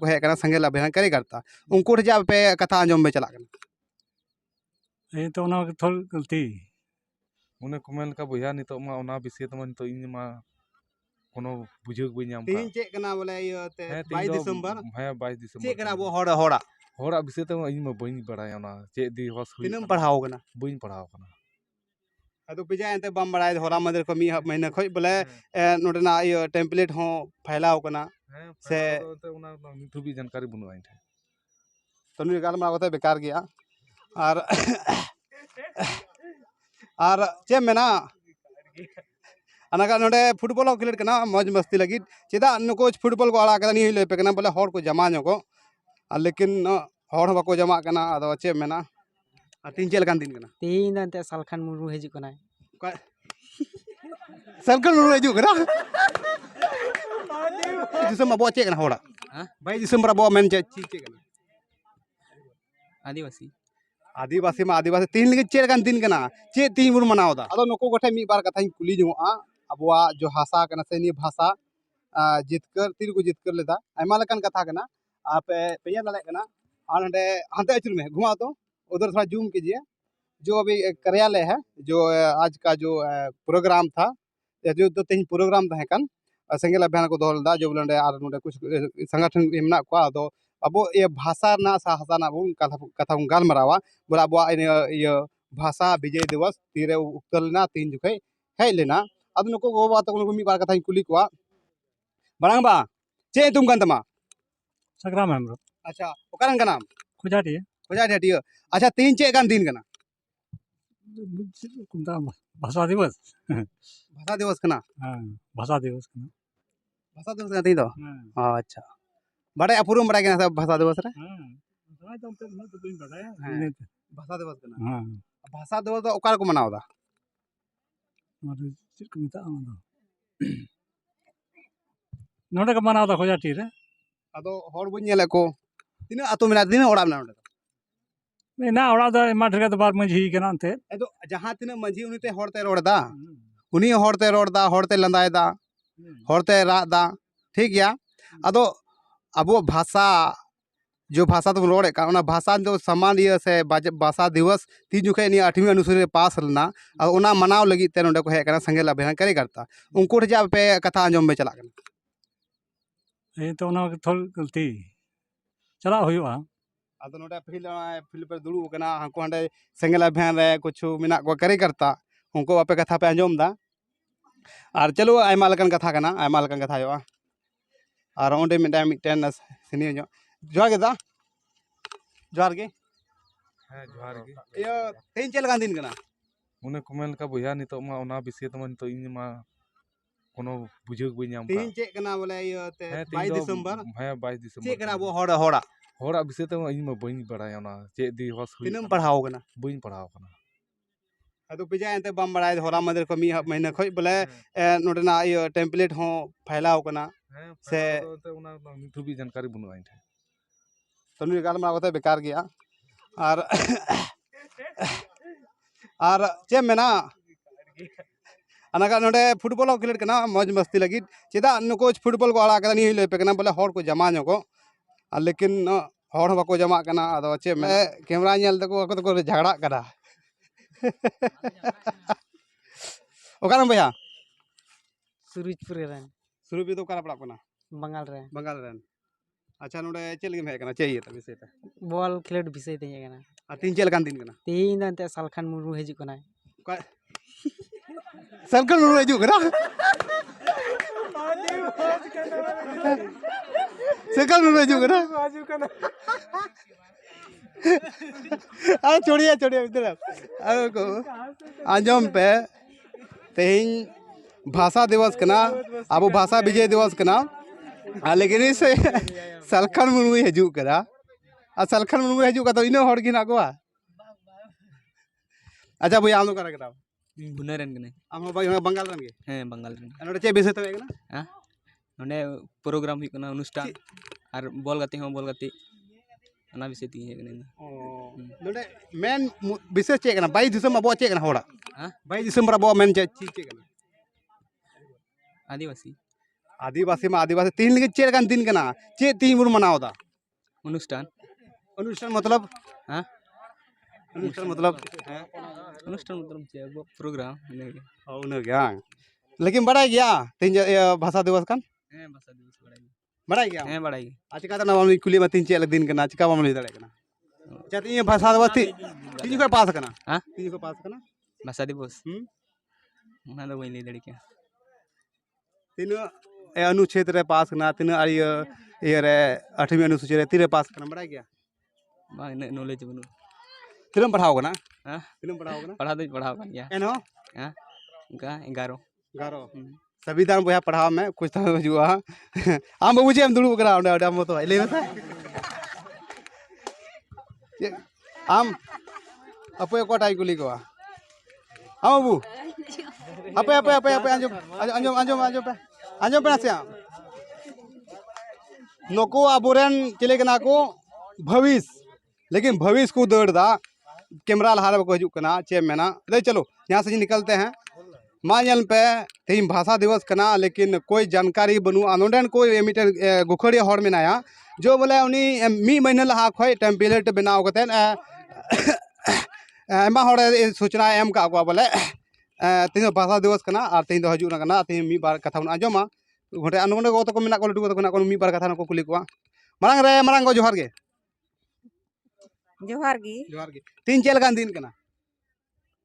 को हेज करना सेंगेल अभियान कार्यकर्ता उनको जब पे कथा आंजम में चला तो ना थोड़ गलती उन्हें कुमेल का बुझा नितो मा ओना विषय तो मन तो इन मा कोनो बुझुग बई नाम का तीन चेक कना बोले ये ते 22 दिसंबर है 22 दिसंबर चेक कना वो होड़ा होड़ा विषय तो इन मा बई बड़ाय ओना चे दी हस हुई तीनम पढ़ाओ कना बई पढ़ाओ कना अदो पिजा एंते बम बड़ाय होड़ा मदर को मी महीना खोज बोले नोडना ये टेम्पलेट हो फैलाओ कना से तो ओना निथुबी जानकारी बनुआ इन तो नुई गाल मा बेकार गया और चे मेना अनागा नोडे फुटबॉल खेलेट कना मौज मस्ती लगी चेदा नुको फुटबॉल को आड़ा कदा नहीं लेपे कना बोले हर को जमा नको लेकिन हर बाको जमा कना अदो चे मेना तीन चेल कान दिन कना तीन दंते सालखान मुरु हेजु कना सालखान मुरु हेजु कना दिसम बो चे कना होड़ा भाई दिसम बो मेन चे कना आदिवासी आदिवासी में आदिवासी तीन लगे चेक कान दिन कना चे तीन बुर मनाव दा अदो नको गोठे मी बार कथा कुली जोआ अबवा जो भाषा कना से नी भाषा जितकर तीर को जितकर लेदा आयमा लकन कथा कना आप पेया दले कना आंडे हांते अचुर में घुमा तो उधर थोड़ा जूम कीजिए जो अभी कार्यालय है जो आज का जो प्रोग्राम था जो तो तीन प्रोग्राम था कन सेंगेल अभियान को दोलदा जो बोले आर नोडे कुछ संगठन एमना को अदो अब ये भाषा ना साहसा ना बुन कथा गाल मरावा बोला अब ये भाषा विजय दिवस तीरे उक्तलना तीन जुखे हेज लेना अब नुको गो बात को मी बार कथा कुली को बड़ांग बा चे तुम कन तमा सग्राम हेमरो अच्छा ओकरन का नाम खुजाटी हटियो अच्छा तीन चे कान दिन कना कुंता भाषा दिवस कना हां भाषा दिवस कना कना तीन तो अच्छा बड़े अपूर्व बड़ा कना सब भाषा दिवस रे हां तो बइन बड़ाया भाषा दिवस कना हां भाषा दिवस तो ओकार को मनावदा और चिक मिता ना नोडे का मनावदा खुजाटी रे अदो हर बुन नेले को तीन आतो मेना दिन ओड़ा मेना नोडे ना ओड़ा दा मा ढेर बार मझी कना ते अदो जहां तीन मझी उनीते हरते रोड़दा उनी हरते रोड़दा हरते लंदायदा हरते रादा ठीक गया अदो अबो भाषा जो भाषा तो रोड़े का भाषा जो सामान्य से भाषा दिवस तीन जुखे नहीं 8वीं अनुसूची पास लेना और उना मनाव लगी ते नोडे को हेज करना सेंगेल अभियान कार्यकर्ता उनको जब पे कथा आंजम में चला तो ना थोड़ गलती चला हुआ अदो नोडे फील्ड पर दुड़ू कना हांको हांडे सेंगेल अभियान रे कुछ मेना को कार्यकर्ता उनको आपे कथा पे आंजम दा और चलो आयमा लकन कथा कना आयमा लकन कथा होआ और ओंडे मिटन सिनियो जो जोहार के दा जोहार के है जोहार के ये तीन चेल कान दिन कना उन्हें कुमेल का बुझा नितो मा ओना विषय तो मन तो इन मा कोनो बुझुग बई नाम का तीन चेक कना बोले ये ते 22 दिसंबर है 22 दिसंबर चेक कना वो होड़ा होड़ा विषय तो इन मा बई बड़ाय ओना चे दी हस हुई तीनम पढ़ाओ कना बई पढ़ाओ कना अदो पिजा एंते बम बड़ाय होड़ा मदर को मी महीना खोज बोले नोडना ये टेम्पलेट हो फैलाओ कना से तो ओना निथुबी जानकारी बनुआ इन तो नुई गाल मा बेकार गया और चे मेना अनागा नोडे फुटबॉल खेलेट कना मौज मस्ती लगी चेदा नुको फुटबॉल को आड़ा कदा नहीं लेपे कना बोले हर को जमा नको लेकिन हर बाको जमा कना अदो चे में कैमरा नेल तको को झगड़ा करा ओकान भैया सुरुजपुर रेन सुरुपी तो ओकारा पड़ा कना बंगाल रेन अच्छा नोडे चेल गेम है कना चाहिए त विषय त बॉल खेलेट विषय ते कना तीन चेल कान दिन कना तीन दंते सालखान मुरु हेजु कना सालखान मुरु हेजु कना सालखान मुरु हेजु कना छोड़िए इधर आंजम पे तेन भाषा दिवस कना अब भाषा विजय दिवस कना लेकिन इस सालखान मुरु हेजु करा और सालखान मुरु हेजु का तो इनो हड़ गिना को अच्छा भैया आम करा करा बुनरेन कने आम भाई बंगाल रन के हैं बंगाल रेन नोडे चे विषय तो कना हां नोडे प्रोग्राम हुई कना अनुष्ठान और बॉल गाती अना विषय ती है कने नोडे मेन विषय चे कना 22 दिसंबर अब चे कना होड़ा हां 22 दिसंबर अब मेन चे कना आदिवासी आदिवासी में आदिवासी तीन लगे चेक कान दिन कना चे तीन बुन मनाओ दा अनुष्ठान अनुष्ठान मतलब हाँ अनुष्ठान मतलब अनुष्ठान मतलब चे अब प्रोग्राम उन्हें क्या लेकिन बड़ा गया तीन भाषा दिवस कान भाषा दिवस बड़ा गया बड़ाई आज का ना मामले कुली में तीन चेक दिन कना चिका मामले दड़े कना चाहते ये भाषा दिवस तीन को पास कना हाँ तीन को पास कना भाषा दिवस ना तो वही ले दड़ी क्या तीन अनुच्छेद रे पास करना तीन ये रे 8वीं अनुसूची रे तीन पास करना बड़ा गया नॉलेज बनू तीन पढ़ाओ ना हाँ तीन पढ़ाओ ना पढ़ा तो पढ़ाओ कर गया एनो हाँ उनका 11 गारो संविधान बया पढ़ाओ में कुछ तो जुआ आम बाबू जी हम दुड़ू करा ओडे ओडे मतो ले बता आम अपे कोटाई कुली को आम बाबू अपे अपे अपे अपे अंजो अंजो अंजो अंजो पे अंजो पे नसे नको अबोरेन चले कना को भविष्य लेकिन भविष्य को दौड़ दा कैमरा लहारे को हजू कना चे मेना ले चलो यहाँ से निकलते हैं माल पे तीन भाषा दिवस कना लेकिन कोई जानकारी बनू नोडेन कोई मीटर गुखड़िया हर मेनाया जो बोले उनी मी महीने लहा खय टेम्पलेट बनाव कते एमा हर सूचना एम का बोले तीन भाषा दिवस कना और तीन हजू कना तीन मी बार कथा आंजमा घोटे अनगोंडे को तो मेना को लटू को को मी बार कथा को कुली को मांग रे मांग को जोहार गे जोहार गे तीन चेल कान दिन कना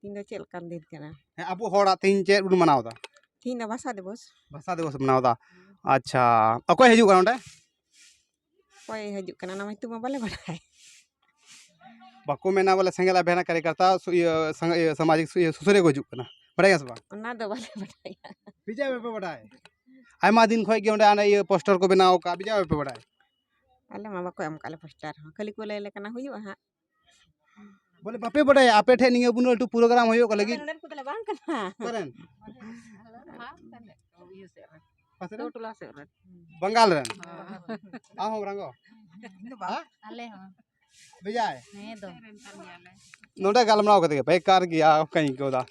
तीन दो चेल कान दिन कना अब हड़ा तीन चेल उन मनाव दा तीन भाषा दिवस मनाव दा अच्छा अकोय हजू कना ओंडे कोई हजू कना ना मैं तुम बाले बढ़ाए बाको मेना बोले संगेला बहना कार्यकर्ता सामाजिक सुसरे को हजू कना बड़ाई सबा ना दो बाले बढ़ाए बिजा पे बढ़ाए आयमा दिन खय के ओंडे आने ये पोस्टर को बनाओ का बिजा पे बढ़ाए अले मामा को हम काले पोस्टर खाली को ले कना हुई हां बोले बापे बढ़ाए आपे ठे निगे बुनो टू प्रोग्राम होयो का लगी नंदन को तले बांग कना करें टोटला से बंगाल रन आ हम रंगो अले हां बिजाय हे दो नोडे गालमनाव कते बेकार किया कहीं को दा